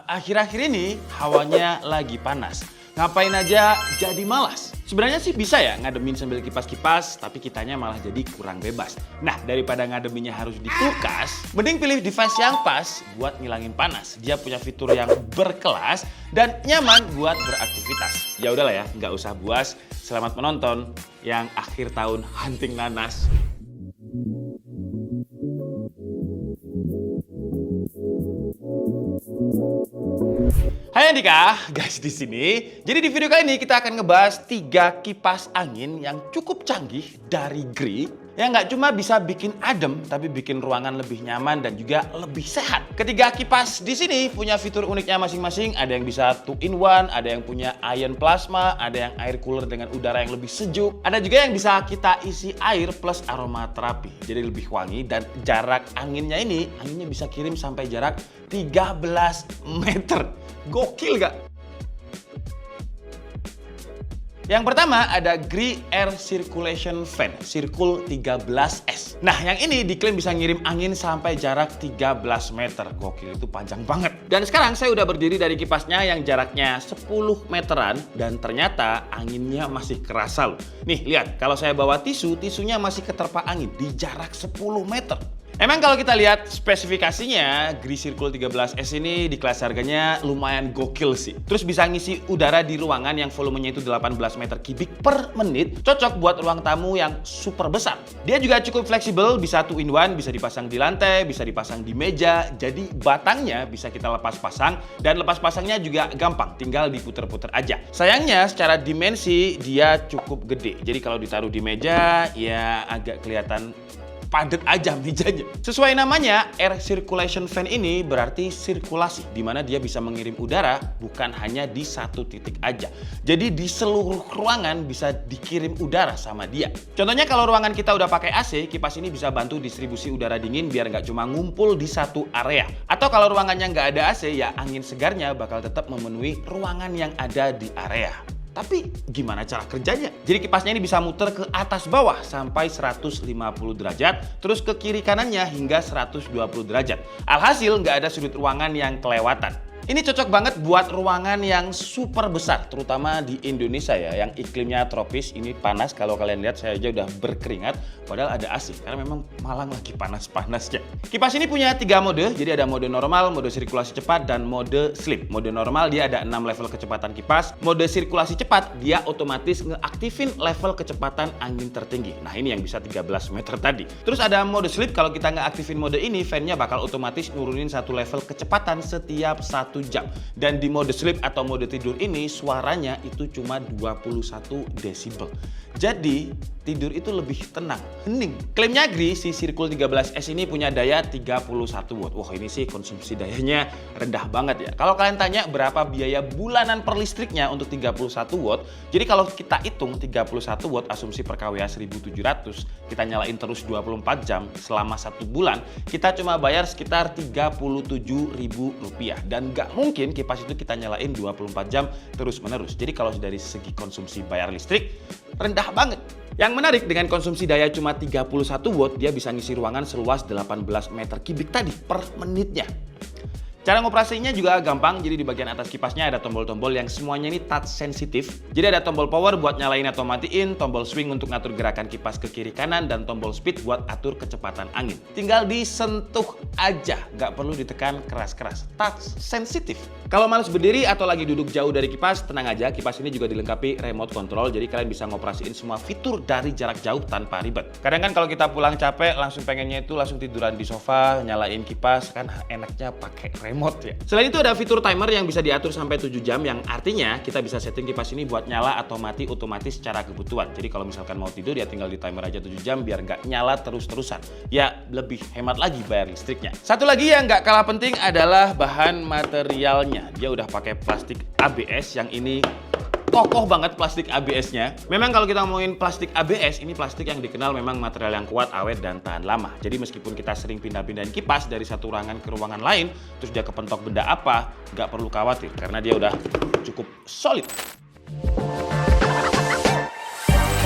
Akhir-akhir ini hawanya lagi panas. Ngapain aja jadi malas. Sebenarnya sih bisa ya ngademin sambil kipas-kipas, tapi kitanya malah jadi kurang bebas. Nah, daripada ngademinnya harus di kulkas, mending pilih device yang pas buat ngilangin panas. Dia punya fitur yang berkelas dan nyaman buat beraktivitas. Ya udahlah ya, nggak usah buas. Selamat menonton yang akhir tahun hunting nanas. Hai Andika, guys di sini. Jadi di video kali ini kita akan ngebahas 3 kipas angin yang cukup canggih dari Gree yang nggak cuma bisa bikin adem, tapi bikin ruangan lebih nyaman dan juga lebih sehat. Ketiga kipas di sini punya fitur uniknya masing-masing. Ada yang bisa 2-in-1, ada yang punya ion plasma, ada yang air cooler dengan udara yang lebih sejuk, ada juga yang bisa kita isi air plus aromaterapi. Jadi lebih wangi dan jarak anginnya bisa kirim sampai jarak 13 meter. Gokil gak? Yang pertama ada Gree Air Circulation Fan Circle 13S. Nah, yang ini diklaim bisa ngirim angin sampai jarak 13 meter. Gokil, itu panjang banget. Dan sekarang saya udah berdiri dari kipasnya yang jaraknya 10 meteran dan ternyata anginnya masih kerasa loh. Nih, lihat, kalau saya bawa tisunya masih keterpa angin di jarak 10 meter. Emang kalau kita lihat spesifikasinya, Gree Circle 13S ini di kelas harganya lumayan gokil sih. Terus bisa ngisi udara di ruangan yang volumenya itu 18 meter kubik per menit. Cocok buat ruang tamu yang super besar. Dia juga cukup fleksibel, bisa 2-in-1, bisa dipasang di lantai, bisa dipasang di meja. Jadi batangnya bisa kita lepas pasang dan lepas pasangnya juga gampang, tinggal diputer-puter aja. Sayangnya secara dimensi dia cukup gede. Jadi kalau ditaruh di meja ya agak kelihatan padat aja mejanya. Sesuai namanya, air circulation fan ini berarti sirkulasi, di mana dia bisa mengirim udara bukan hanya di satu titik aja. Jadi di seluruh ruangan bisa dikirim udara sama dia. Contohnya kalau ruangan kita udah pakai AC, kipas ini bisa bantu distribusi udara dingin biar nggak cuma ngumpul di satu area. Atau kalau ruangannya nggak ada AC, ya angin segarnya bakal tetap memenuhi ruangan yang ada di area. Tapi gimana cara kerjanya? Jadi kipasnya ini bisa muter ke atas bawah sampai 150 derajat, terus ke kiri kanannya hingga 120 derajat. Alhasil nggak ada sudut ruangan yang kelewatan. Ini cocok banget buat ruangan yang super besar, terutama di Indonesia ya, yang iklimnya tropis, ini panas. Kalau kalian lihat saya aja udah berkeringat, padahal ada AC, karena memang Malang lagi panas-panasnya. Kipas ini punya 3 mode, jadi ada mode normal, mode sirkulasi cepat, dan mode sleep. Mode normal dia ada 6 level kecepatan kipas, mode sirkulasi cepat dia otomatis ngeaktifin level kecepatan angin tertinggi. Nah ini yang bisa 13 meter tadi. Terus ada mode sleep, kalau kita ngeaktifin mode ini, fan-nya bakal otomatis nurunin 1 level kecepatan setiap 1 jam. Dan di mode sleep atau mode tidur ini suaranya itu cuma 21 desibel. Jadi tidur itu lebih tenang, hening. Klaimnya Gree, si Circle 13S ini punya daya 31 watt. Wah ini sih konsumsi dayanya rendah banget ya. Kalau kalian tanya berapa biaya bulanan per listriknya untuk 31 watt, jadi kalau kita hitung 31 watt asumsi per kWh 1700, kita nyalain terus 24 jam selama 1 bulan, kita cuma bayar sekitar Rp37.000. Dan nggak mungkin kipas itu kita nyalain 24 jam terus-menerus. Jadi kalau dari segi konsumsi bayar listrik, rendah banget. Yang menarik, dengan konsumsi daya cuma 31 watt, dia bisa ngisi ruangan seluas 18 meter kubik tadi per menitnya. Cara ngoperasinya juga gampang, jadi di bagian atas kipasnya ada tombol-tombol yang semuanya ini touch sensitif. Jadi ada tombol power buat nyalain atau matiin, tombol swing untuk ngatur gerakan kipas ke kiri kanan, dan tombol speed buat atur kecepatan angin. Tinggal disentuh aja, nggak perlu ditekan keras-keras. Touch sensitif. Kalau males berdiri atau lagi duduk jauh dari kipas, tenang aja, kipas ini juga dilengkapi remote control, jadi kalian bisa ngoperasiin semua fitur dari jarak jauh tanpa ribet. Kadang kan kalau kita pulang capek, langsung pengennya itu langsung tiduran di sofa, nyalain kipas, kan enaknya pakai remote ya. Selain itu ada fitur timer yang bisa diatur sampai 7 jam, yang artinya kita bisa setting kipas ini buat nyala atau mati otomatis secara kebutuhan. Jadi kalau misalkan mau tidur ya tinggal di timer aja 7 jam biar nggak nyala terus-terusan. Ya lebih hemat lagi bayar listriknya. Satu lagi yang nggak kalah penting adalah bahan materialnya. Dia udah pakai plastik ABS yang ini kokoh banget plastik ABS-nya. Memang kalau kita ngomongin plastik ABS, ini plastik yang dikenal memang material yang kuat, awet, dan tahan lama. Jadi meskipun kita sering pindah-pindahin kipas dari satu ruangan ke ruangan lain, terus dia kepentok benda apa, nggak perlu khawatir karena dia udah cukup solid.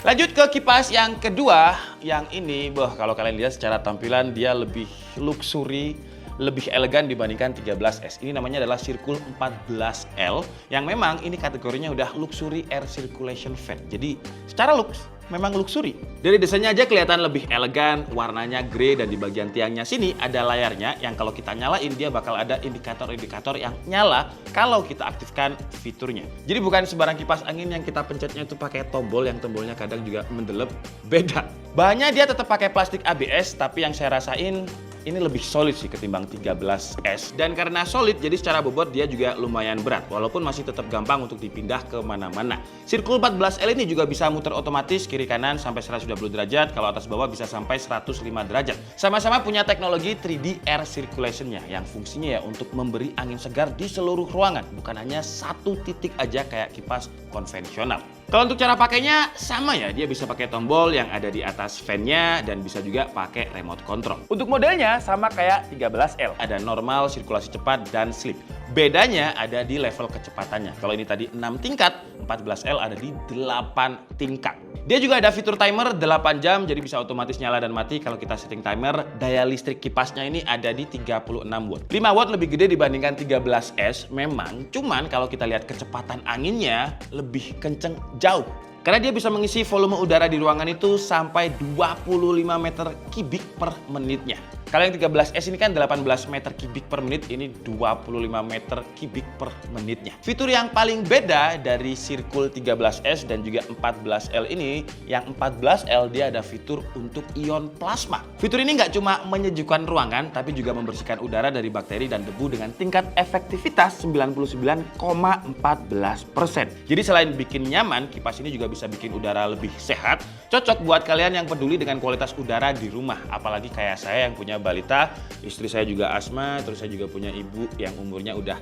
Lanjut ke kipas yang kedua, yang ini, kalau kalian lihat secara tampilan dia lebih luxury, lebih elegan dibandingkan 13S. Ini namanya adalah Circle 14L yang memang ini kategorinya udah luxury air circulation fan. Jadi secara looks memang luxury. Dari desainnya aja kelihatan lebih elegan, warnanya grey, dan di bagian tiangnya sini ada layarnya yang kalau kita nyalain dia bakal ada indikator-indikator yang nyala kalau kita aktifkan fiturnya. Jadi bukan sembarang kipas angin yang kita pencetnya itu pakai tombol yang tombolnya kadang juga mendelep, beda. Bahannya dia tetap pakai plastik ABS, tapi yang saya rasain ini lebih solid sih ketimbang 13S. Dan karena solid, jadi secara bobot dia juga lumayan berat, walaupun masih tetap gampang untuk dipindah ke mana-mana. Circle 14L ini juga bisa muter otomatis kiri kanan sampai 120 derajat, kalau atas bawah bisa sampai 105 derajat. Sama-sama punya teknologi 3D air circulation-nya yang fungsinya ya untuk memberi angin segar di seluruh ruangan, bukan hanya satu titik aja kayak kipas konvensional. Kalau untuk cara pakainya sama ya, dia bisa pakai tombol yang ada di atas fan-nya dan bisa juga pakai remote control. Untuk modelnya sama kayak 13L, ada normal, sirkulasi cepat, dan sleep. Bedanya ada di level kecepatannya. Kalau ini tadi 6 tingkat, 14L ada di 8 tingkat. Dia juga ada fitur timer 8 jam, jadi bisa otomatis nyala dan mati kalau kita setting timer. Daya listrik kipasnya ini ada di 36 watt. 5 watt lebih gede dibandingkan 13S memang, cuman kalau kita lihat kecepatan anginnya lebih kenceng jauh. Karena dia bisa mengisi volume udara di ruangan itu sampai 25 meter kubik per menitnya. Kalau yang 13S ini kan 18 meter kubik per menit, ini 25 meter kubik per menitnya. Fitur yang paling beda dari Circle 13S dan juga 14L ini, yang 14L dia ada fitur untuk ion plasma. Fitur ini nggak cuma menyejukkan ruangan, tapi juga membersihkan udara dari bakteri dan debu dengan tingkat efektivitas 99,14%. Jadi selain bikin nyaman, kipas ini juga bisa bikin udara lebih sehat. Cocok buat kalian yang peduli dengan kualitas udara di rumah, apalagi kayak saya yang punya balita, istri saya juga asma, terus saya juga punya ibu yang umurnya udah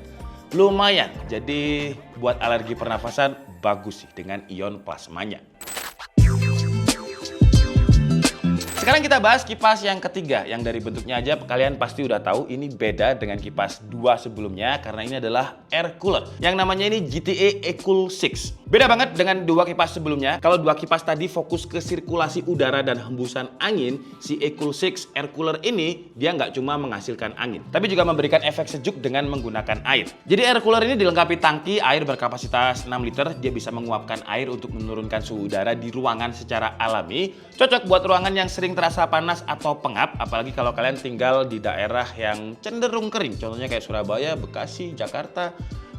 lumayan. Jadi buat alergi pernafasan bagus sih dengan ion plasmanya. Sekarang kita bahas kipas yang ketiga, yang dari bentuknya aja kalian pasti udah tahu ini beda dengan kipas 2 sebelumnya karena ini adalah air cooler. Yang namanya ini GTE E-Cool 6. Beda banget dengan 2 kipas sebelumnya. Kalau 2 kipas tadi fokus ke sirkulasi udara dan hembusan angin, si E-Cool 6 air cooler ini dia nggak cuma menghasilkan angin, tapi juga memberikan efek sejuk dengan menggunakan air. Jadi air cooler ini dilengkapi tangki air berkapasitas 6 liter. Dia bisa menguapkan air untuk menurunkan suhu udara di ruangan secara alami. Cocok buat ruangan yang sering terasa panas atau pengap, apalagi kalau kalian tinggal di daerah yang cenderung kering. Contohnya kayak Surabaya, Bekasi, Jakarta,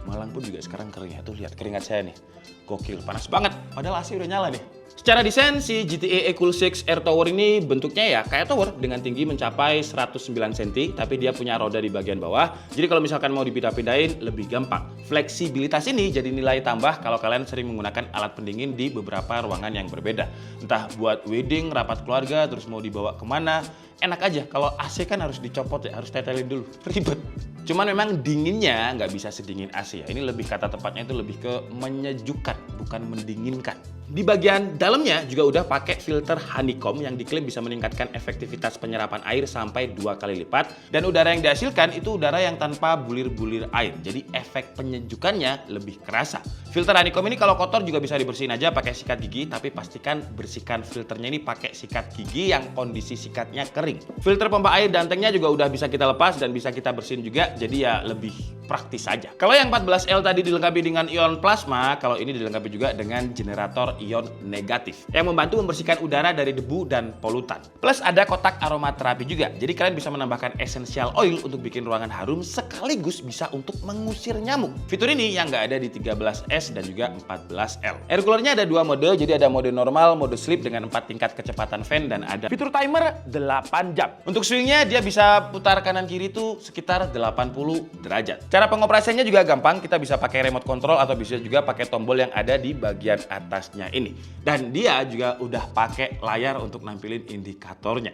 Malang pun juga sekarang kering ya. Tuh lihat keringat saya nih. Gokil, panas banget. Padahal AC udah nyala nih. Secara desain, si GTE E-Cool 6 Air Tower ini bentuknya ya kayak tower dengan tinggi mencapai 109 cm, tapi dia punya roda di bagian bawah. Jadi kalau misalkan mau dipindah-pindahin lebih gampang. Fleksibilitas ini jadi nilai tambah kalau kalian sering menggunakan alat pendingin di beberapa ruangan yang berbeda. Entah buat wedding, rapat keluarga, terus mau dibawa kemana. Enak aja, kalau AC kan harus dicopot ya, harus tetelin dulu, ribet. Cuman memang dinginnya nggak bisa sedingin AC ya. Ini lebih kata tepatnya itu lebih ke menyejukkan, bukan mendinginkan. Di bagian dalamnya juga udah pakai filter honeycomb yang diklaim bisa meningkatkan efektivitas penyerapan air sampai 2 kali lipat. Dan udara yang dihasilkan itu udara yang tanpa bulir-bulir air. Jadi efek penyejukannya lebih kerasa. Filter honeycomb ini kalau kotor juga bisa dibersihin aja pakai sikat gigi, tapi pastikan bersihkan filternya ini pakai sikat gigi yang kondisi sikatnya kering. Filter pompa air dan tanknya juga udah bisa kita lepas dan bisa kita bersihin juga, jadi ya lebih praktis saja. Kalau yang 14L tadi dilengkapi dengan ion plasma, kalau ini dilengkapi juga dengan generator ion negatif yang membantu membersihkan udara dari debu dan polutan. Plus ada kotak aromaterapi juga, jadi kalian bisa menambahkan essential oil untuk bikin ruangan harum sekaligus bisa untuk mengusir nyamuk. Fitur ini yang nggak ada di 13S dan juga 14L. Air coolernya ada 2 mode, jadi ada mode normal, mode sleep dengan 4 tingkat kecepatan fan, dan ada fitur timer 8 jam. Untuk swingnya dia bisa putar kanan kiri itu sekitar 80 derajat. Cara pengoperasiannya juga gampang, kita bisa pakai remote control atau bisa juga pakai tombol yang ada di bagian atasnya ini. Dan dia juga udah pakai layar untuk nampilin indikatornya.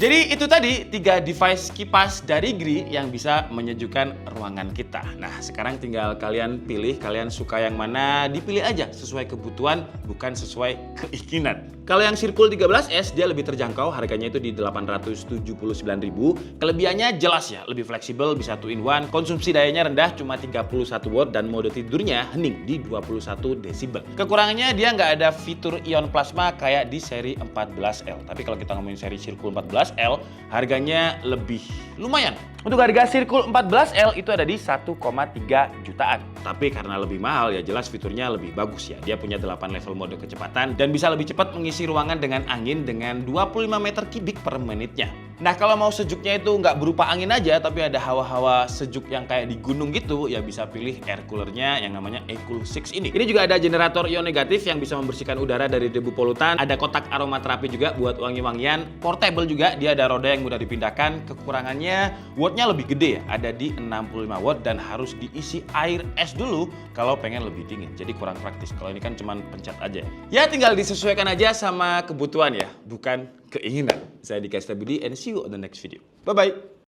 Jadi itu tadi 3 device kipas dari Gree yang bisa menyejukkan ruangan kita. Nah, sekarang tinggal kalian pilih, kalian suka yang mana, dipilih aja sesuai kebutuhan, bukan sesuai keinginan. Kalau yang Circle 13S dia lebih terjangkau, harganya itu di 879.000. Kelebihannya jelas ya, lebih fleksibel, bisa 2-in-1, konsumsi dayanya rendah cuma 31 watt dan mode tidurnya hening di 21 desibel. Kekurangannya dia nggak ada fitur ion plasma kayak di seri 14L. Tapi kalau kita ngomongin seri Circle 14, 14L harganya lebih lumayan. Untuk harga Circle 14L itu ada di 1,3 jutaan. Tapi karena lebih mahal ya jelas fiturnya lebih bagus ya. Dia punya 8 level mode kecepatan dan bisa lebih cepat mengisi ruangan dengan angin dengan 25 meter kubik per menitnya. Nah kalau mau sejuknya itu nggak berupa angin aja tapi ada hawa-hawa sejuk yang kayak di gunung gitu, ya bisa pilih air coolernya yang namanya eCool 6 ini. Ini juga ada generator ion negatif yang bisa membersihkan udara dari debu polutan. Ada kotak aromaterapi juga buat wangi-wangian. Portable juga, dia ada roda yang mudah dipindahkan. Kekurangannya wattnya lebih gede ya, ada di 65 watt dan harus diisi air es dulu kalau pengen lebih dingin. Jadi kurang praktis. Kalau ini kan cuman pencet aja. Ya tinggal disesuaikan aja sama kebutuhan ya, bukan keinginan. Saya Dika Stabudi and see you on the next video. Bye-bye.